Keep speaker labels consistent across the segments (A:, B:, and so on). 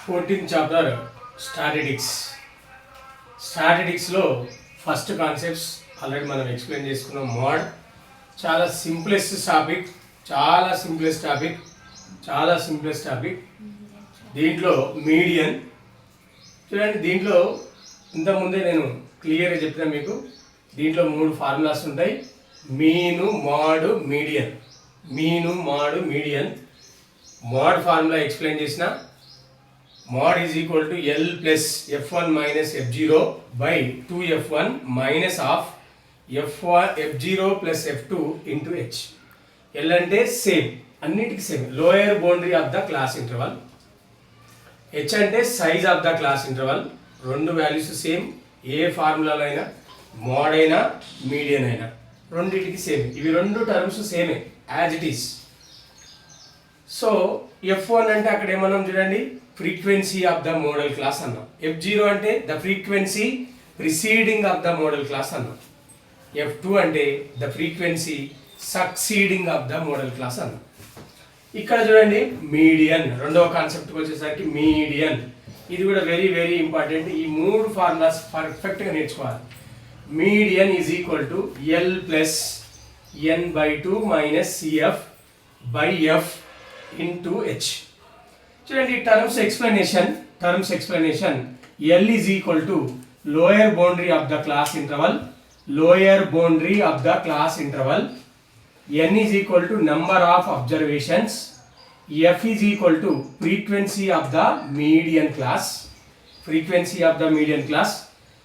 A: 14th chapter స్టాటిస్టిక్స్లో first concepts already మనం explain చేసుకున్నాం. మోడ్ చాలా సింప్లెస్ట్ టాపిక్. దీంట్లో మీడియన్ చూడండి. దీంట్లో ఇంతకుముందే నేను క్లియర్గా చెప్పిన మీకు. దీంట్లో 3 ఫార్ములాస్ ఉంటాయి: mean, mode, median. Mode formula explain చేసిన. mod is equal to L plus F1 minus F0 by 2F1 minus of F0 plus F2 into H. L అంటే సేమ్, అన్నిటికీ same, lower boundary of the class interval. H అంటే size of the class interval. రెండు values same. ఏ ఫార్ములాలో అయినా, mode అయినా median అయినా రెండింటికి same. ఇవి రెండు టర్మ్స్ సేమే, as it is. So F1 అంటే అక్కడ ఏమన్నాం చూడండి, frequency of the modal class అన్నాం. F0 అంటే the frequency preceding of the modal class అన్నాం. F2 అంటే the frequency succeeding of the modal class అన్నాం. ఇక్కడ చూడండి మీడియన్, రెండవ కాన్సెప్ట్కి వచ్చేసరికి మీడియన్. ఇది కూడా వెరీ వెరీ ఇంపార్టెంట్. ఈ 3 ఫార్ములాస్ పర్ఫెక్ట్గా నేర్చుకోవాలి. Median is equal to L plus N/2 minus CF by F into H. చూడండి terms explanation. L is equal to lower boundary of the class interval. N is equal to number of observations. F is equal to frequency of the median class.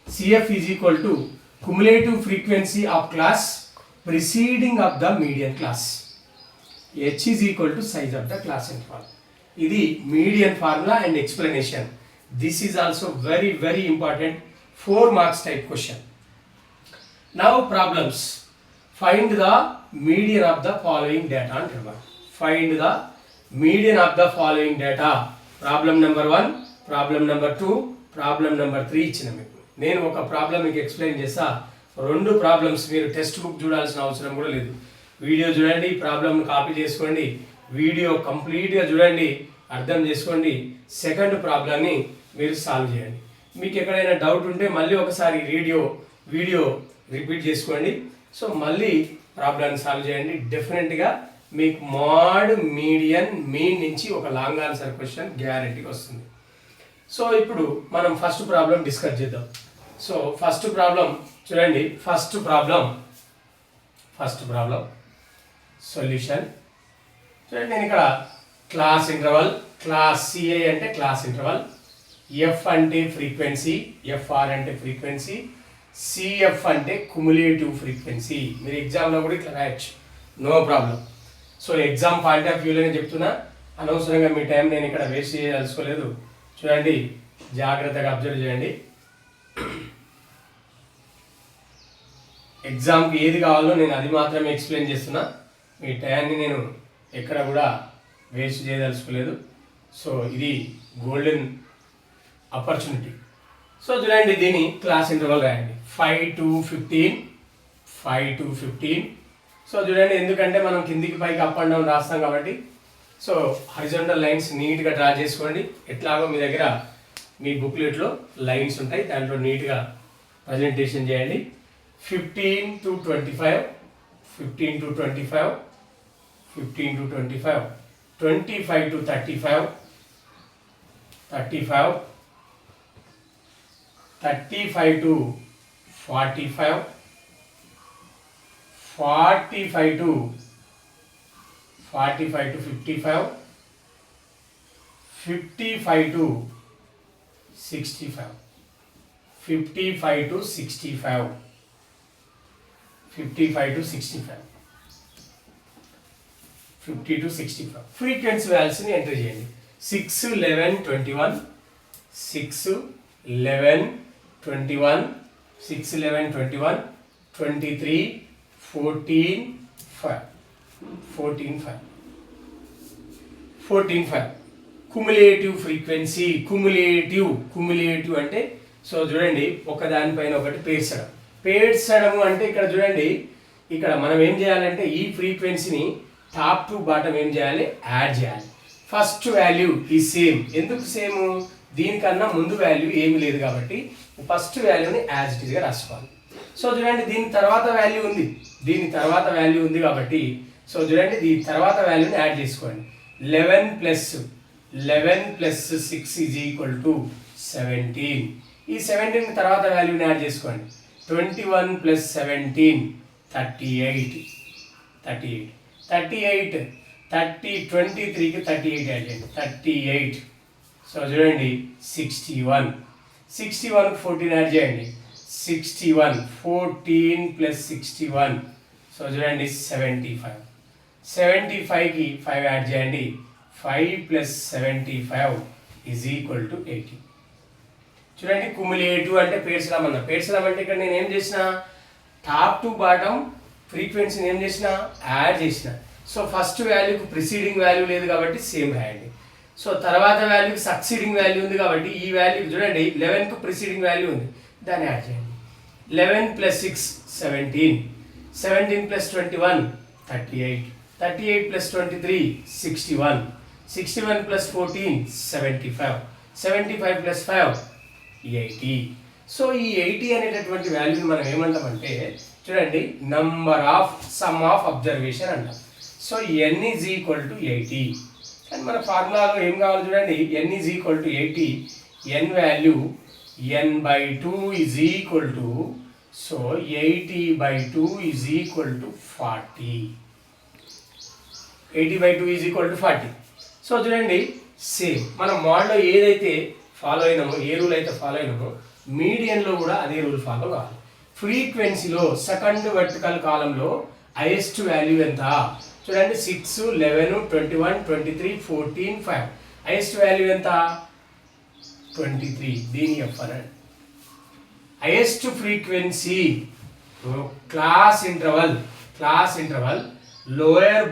A: CF is equal to cumulative frequency of class preceding of the median class. H is equal to size of the class interval. ఇది median formula and explanation. This is also very very important 4 marks type question. Now problems. Find the median of the following data అంటున్నాం. Find the median of the following data. Problem number 1, problem number 2, problem number 3 ఇచ్చిన మీకు. నేను ఒక problem మీకు explain చేస్తా. 2 problems మీరు text book చూడాల్సిన అవసరం కూడా లేదు. వీడియో చూడండి, ప్రాబ్లం కాపీ చేసుకోండి, వీడియో కంప్లీట్గా చూడండి, అర్థం చేసుకోండి. సెకండ్ ప్రాబ్లమ్ని మీరు సాల్వ్ చేయండి. మీకు ఎక్కడైనా డౌట్ ఉంటే మళ్ళీ ఒకసారి వీడియో రిపీట్ చేసుకోండి. సో మళ్ళీ ప్రాబ్లమ్ని సాల్వ్ చేయండి. డెఫినెట్గా మీకు మోడ్, మీడియన్, మీన్ నుంచి ఒక లాంగ్ ఆన్సర్ క్వశ్చన్ గ్యారెంటీగా వస్తుంది. సో ఇప్పుడు మనం ఫస్ట్ ప్రాబ్లం డిస్కస్ చేద్దాం. సో ఫస్ట్ ప్రాబ్లం చూడండి. ఫస్ట్ ప్రాబ్లం సొల్యూషన్ చూడండి. నేను ఇక్కడ క్లాస్ ఇంటర్వల్, క్లాస్ సిఏ అంటే క్లాస్ ఇంటర్వల్, ఎఫ్ అంటే ఫ్రీక్వెన్సీ, ఎఫ్ఆర్ అంటే ఫ్రీక్వెన్సీ, సిఎఫ్ అంటే కుములేటివ్ ఫ్రీక్వెన్సీ. మీరు ఎగ్జామ్లో కూడా ఇట్లా రాయొచ్చు, no problem. So exam point of వ్యూలోనే చెప్తున్నా, అనవసరంగా మీ టైం నేను ఇక్కడ వేస్ట్ చేయదలుచుకోలేదు. చూడండి, జాగ్రత్తగా అబ్జర్వ్ చేయండి. ఎగ్జామ్కి ఏది కావాలో నేను అది మాత్రమే ఎక్స్ప్లెయిన్ చేస్తున్నా. మీ టైంని నేను ఎక్కడ కూడా వేస్ట్ చేయదలుచుకోలేదు. సో ఇది గోల్డెన్ ఆపర్చునిటీ. సో చూడండి, దీని క్లాస్ ఇంటర్వల్ రాయండి. 5 to 15. సో చూడండి, ఎందుకంటే మనం కిందికి పైకి అప్ అండ్ డౌన్ రాస్తాం కాబట్టి సో హారిజాంటల్ లైన్స్ నీట్గా డ్రా చేసుకోండి. ఎట్లాగో మీ దగ్గర మీ బుక్లెట్లో లైన్స్ ఉంటాయి, దాంట్లో నీట్గా ప్రజెంటేషన్ చేయండి. 15 to 25, 25 to 35, 25 to 35, 35 to 45, 45 to 55, 55 to 65, 55 to 65, 55 to 65, 50 to 65. Frequency వాల్యూస్ని ఎంటర్ చేయండి. 6, 11, 21, 6, 11, 21, 6, 11, 21, 23, 14, 5, 14, 5. Cumulative frequency. కుములేటివ్ అంటే సో చూడండి, ఒకదానిపైన ఒకటి పేర్చడము అంటే ఇక్కడ చూడండి, ఇక్కడ మనం ఏం చేయాలంటే ఈ ఫ్రీక్వెన్సీని టాప్ టు బాటమ్ ఏం చేయాలి, యాడ్ చేయాలి. ఫస్ట్ వాల్యూ ఈ సేమ్. ఎందుకు సేమ్? దీనికన్నా ముందు వాల్యూ ఏమీ లేదు కాబట్టి ఫస్ట్ వాల్యూని యాజ్ ఇట్ ఈస్గా రాసుకోవాలి. సో చూడండి దీని తర్వాత వాల్యూ ఉంది, కాబట్టి సో చూడండి దీని తర్వాత వాల్యూని యాడ్ చేసుకోండి. 11 ప్లస్ 6 ఈజ్ ఈక్వల్ టు 17. ఈ 17 తర్వాత వాల్యూని యాడ్ చేసుకోండి. 21 ప్లస్ 17 38. 23కి 38 యాడ్ చేయండి. 38. సో చూడండి 61. 61కి 14 యాడ్ చేయండి. 61. 14 ప్లస్ 61. సో చూడండి 75. 75కి 5 యాడ్ చేయండి. 5 ప్లస్ 75 ఈజ్ ఈక్వల్ టు 80. చూడండి కుములేటివ్ అంటే పేర్చడమన్నా. అంటే ఇక్కడ నేను ఏం చేసిన, టాప్ టు బాటమ్ ఫ్రీక్వెన్సీని ఏం చేసిన, యాడ్ చేసిన. సో ఫస్ట్ వాల్యూకి ప్రిసీడింగ్ వాల్యూ లేదు కాబట్టి సేమ్ రాయండి. సో తర్వాత వాల్యూకి సక్సీడింగ్ వాల్యూ ఉంది కాబట్టి ఈ వాల్యూకి చూడండి 11కు ప్రిసీడింగ్ వాల్యూ ఉంది, దాన్ని యాడ్ చేయండి. 11 plus 6 17. 17 plus 21 38. 38 plus 23 61. 61 plus 14 75. 75 plus 5 80. So ఈ 80 అనేటటువంటి వాల్యూని మనం ఏమంటామంటే చూడండి సమ్ ఆఫ్ అబ్జర్వేషన్ అంటాం. So n is equal to 80. కానీ మన ఫార్ములాలో ఏం కావాలి చూడండి, n is equal to 80. n value n/2 is equal to, so 80/2 is equal to 40. 80/2 is equal to 40. So చూడండి సేమ్ మనం మోడల్లో ఏదైతే ఫాలో అయినామో, ఏ రూల్ అయితే ఫాలో అయినామో మీడియన్లో కూడా అదే రూల్ ఫాలో కావాలి. ఫ్రీక్వెన్సీలో సెకండ్ వర్టికల్ కాలంలో హైయెస్ట్ వాల్యూ ఎంత చూడండి, 6 11 21 23 14 5. హైయెస్ట్ వాల్యూ ఎంత 23. దీని చెప్పారండి highest frequency class interval lower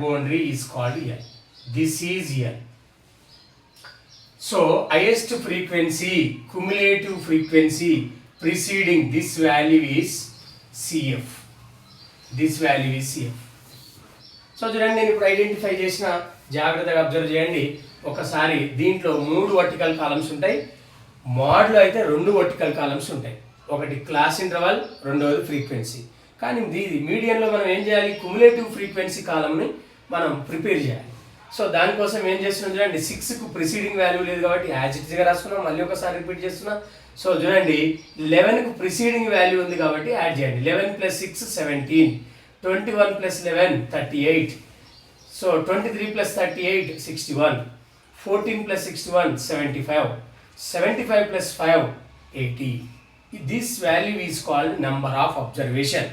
A: boundary is called L. This is L. So highest frequency, cumulative frequency preceding this value is CF. So చూడండి నేను ఇప్పుడు ఐడెంటిఫై చేసిన, జాగ్రత్తగా అబ్జర్వ్ చేయండి. ఒకసారి దీంట్లో 3 వర్టికల్ కాలమ్స్ ఉంటాయి, మోడ్లో అయితే 2 వర్టికల్ కాలమ్స్ ఉంటాయి. ఒకటి క్లాస్ ఇంటర్వల్, రెండవది ఫ్రీక్వెన్సీ. కానీ మీడియంలో మనం ఏం చేయాలి, క్యుములేటివ్ ఫ్రీక్వెన్సీ కాలమ్ని మనం ప్రిపేర్ చేయాలి. సో దానికోసం ఏం చేస్తున్నాం చూడండి, 6కు ప్రిసీడింగ్ వాల్యూ లేదు కాబట్టి యాజ్ ఇట్ ఈస్గా రాసుకున్నాం. మళ్ళీ ఒకసారి రిపీట్ చేస్తున్నా. సో చూడండి 11కు ప్రిసీడింగ్ వాల్యూ ఉంది కాబట్టి యాడ్ చేయండి. 11 plus 6 17. 21 plus 11 38. So 23 plus 38 61. 14 plus 61 75. 75 plus 5 80. This value is called number of observation.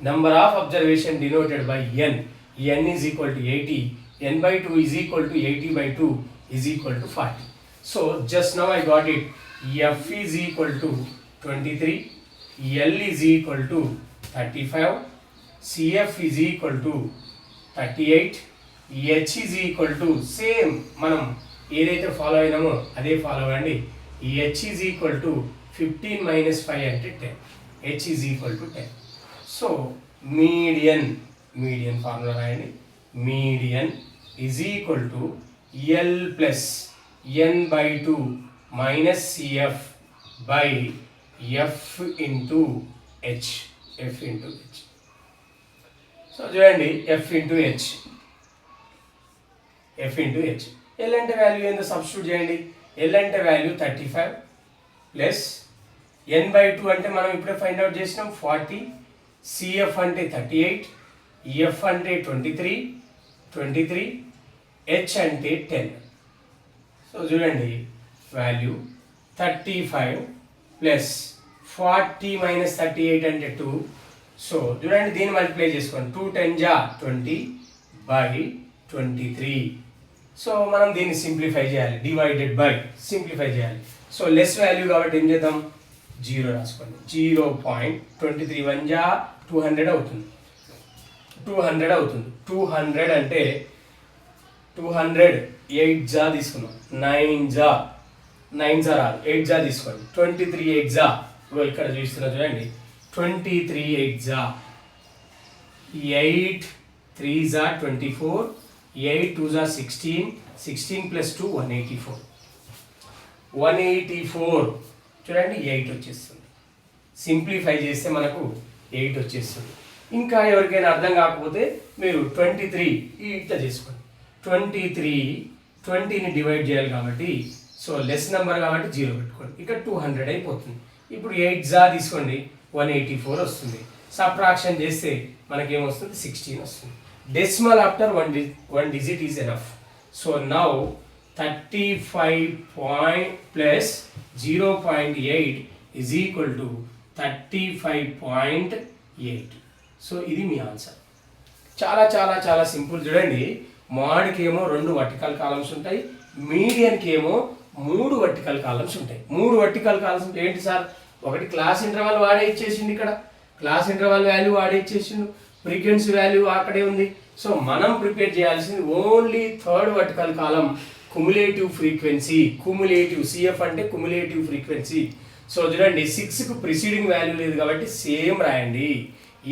A: Number of observation denoted by n. n is equal to 80. n/2 is equal to 80/2 is equal to 40. So just now I got it. F is equal to 23, L is equal to 35, CF is equal to 38, H is equal to same మనం ఏదైతే follow అయినామో అదే follow అవ్వండి. H is equal to 15 minus 5 అంటే 10. H is equal to 10. So median formula రాయండి. Median is equal to L plus n/2 minus CF by F into H. So చూడండి F into H. L అంటే value ఏందో substitute చేయండి. L అంటే value 35 plus n/2 అంటే మనం ఇప్పుడే find out చేసినాం 40. CF అంటే 38, F అంటే 23, H అంటే 10. సో చూడండి వాల్యూ 35 ప్లస్ 40 మైనస్ 38 అంటే 2. సో చూడండి దీన్ని మల్టిప్లై చేసుకోండి. 2 10 జా 20/23. సో మనం దీన్ని సింప్లిఫై చేయాలి, డివైడెడ్ బై సింప్లిఫై చేయాలి. సో లెస్ వాల్యూ కాబట్టి ఏం చేద్దాం, 0 రాసుకోండి. 0.23 1 జా 200 అవుతుంది. 200 అంటే 200 8 జా తీసుకున్నాం. 9 జా రాదు, 8 జా తీసుకోండి. 23 8 జా ఇక్కడ చూస్తున్నా చూడండి. 23 8 జా 8 3 జా 24, 8 2 are 16, 16 plus 2 184. 184 చూడండి 8 వచ్చేస్తుంది. సింప్లిఫై చేస్తే మనకు 8 వచ్చేస్తుంది. ఇంకా ఎవరికైనా అర్థం కాకపోతే మీరు 23 ఇట్లా చేసుకోండి. 23 20ని డివైడ్ చేయాలి కాబట్టి సో లెస్ నెంబర్ కాబట్టి 0 పెట్టుకోండి. ఇక్కడ 200 అయిపోతుంది. ఇప్పుడు 8 జా తీసుకోండి 184 వస్తుంది. సబ్ట్రాక్షన్ చేస్తే మనకేమొస్తుంది 16 వస్తుంది. Decimal after one digit is enough. So now 35 plus 0.8 is equal to 35.8. So ఇది మీ ఆన్సర్. చాలా చాలా చాలా సింపుల్. చూడండి, మోడ్కి ఏమో 2 వర్టికల్ కాలమ్స్ ఉంటాయి, మీడియన్కి ఏమో 3 వర్టికల్ కాలమ్స్ ఉంటాయి. 3 వర్టికల్ కాలమ్స్ ఏంటి సార్? ఒకటి క్లాస్ ఇంటర్వల్ వాడే ఇచ్చేసిండు, ఇక్కడ క్లాస్ ఇంటర్వల్ వాల్యూ వాడే ఇచ్చేసిండు, ఫ్రీక్వెన్సీ వాల్యూ అక్కడే ఉంది. సో మనం ప్రిపేర్ చేయాల్సింది ఓన్లీ థర్డ్ వర్టికల్ కాలం కుములేటివ్ ఫ్రీక్వెన్సీ. కుములేటివ్ సిఎఫ్ అంటే కుములేటివ్ ఫ్రీక్వెన్సీ. సో చూడండి 6కు ప్రిసీడింగ్ వాల్యూ లేదు కాబట్టి సేమ్ రాయండి.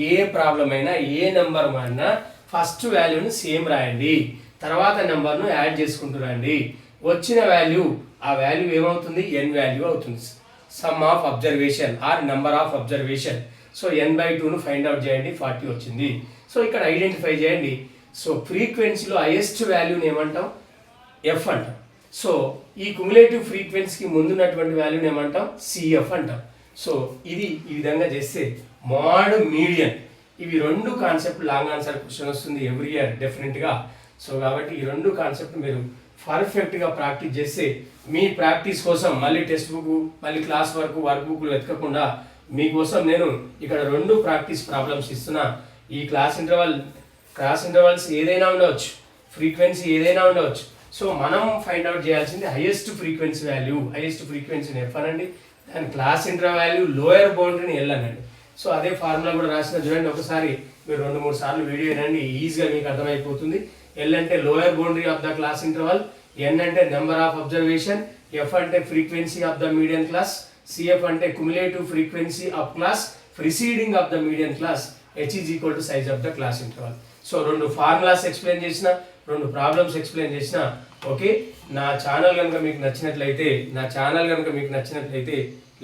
A: ఏ ప్రాబ్లం అయినా ఏ నెంబర్ అయినా ఫస్ట్ వాల్యూని సేమ్ రాయండి, తర్వాత నెంబర్ను యాడ్ చేసుకుంటూ రండి. వచ్చిన వాల్యూ ఆ వాల్యూ ఏమవుతుంది? n వాల్యూ అవుతుంది. Sum of observation or number of observation. So n/2ను ఫైండ్ అవుట్ చేయండి, 40 వచ్చింది. సో ఇక్కడ ఐడెంటిఫై చేయండి. సో ఫ్రీక్వెన్సీలో హైయెస్ట్ వాల్యూని ఏమంటాం? ఎఫ్ అంటాం. సో ఈ కుములేటివ్ ఫ్రీక్వెన్సీకి ముందున్నటువంటి వాల్యూని ఏమంటాం? సిఎఫ్ అంటాం. సో ఇది ఈ విధంగా చేస్తే మోడ్ మీడియన్ ఇవి 2 కాన్సెప్ట్ లాంగ్ ఆన్సర్ క్వశ్చన్ వస్తుంది ఎవ్రీ ఇయర్ డెఫినెట్గా. సో కాబట్టి ఈ 2 కాన్సెప్ట్ మీరు పర్ఫెక్ట్గా ప్రాక్టీస్ చేస్తే మీ ప్రాక్టీస్ కోసం మళ్ళీ టెక్స్ట్ బుక్ మళ్ళీ క్లాస్ వర్క్ బుక్లు వెతకకుండా మీకోసం నేను ఇక్కడ 2 ప్రాక్టీస్ ప్రాబ్లమ్స్ ఇస్తున్నా. ఈ క్లాస్ ఇంటర్వల్స్ ఏదైనా ఉండవచ్చు, ఫ్రీక్వెన్సీ ఏదైనా ఉండవచ్చు. సో మనం ఫైండ్ అవుట్ చేయాల్సింది హైయెస్ట్ ఫ్రీక్వెన్సీ వాల్యూ. హైయెస్ట్ ఫ్రీక్వెన్సీని ఎఫ్ అనండి, దాని క్లాస్ ఇంటర్వల్ వాల్యూ లోయర్ బౌండరీని ఎల్ అనండి. సో అదే ఫార్ములా కూడా రాసిన చూడండి, ఒకసారి మీరు 2-3 సార్లు వీడియో వినండి, ఈజీగా మీకు అర్థమైపోతుంది. ఎల్ అంటే lower boundary of the class interval, N అంటే నెంబర్ ఆఫ్ అబ్జర్వేషన్, ఎఫ్ అంటే frequency of the median class, CF అంటే cumulative frequency of class preceding of the median class, H is equal to size of the class interval. So 2 formulas explain చేసిన, 2 problems explain చేసిన. Okay, నా channel కనుక మీకు నచ్చినట్లయితే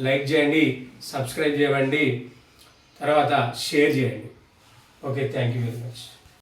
A: like చేయండి, subscribe చేయండి, తర్వాత షేర్ చేయండి. Okay, thank you very much.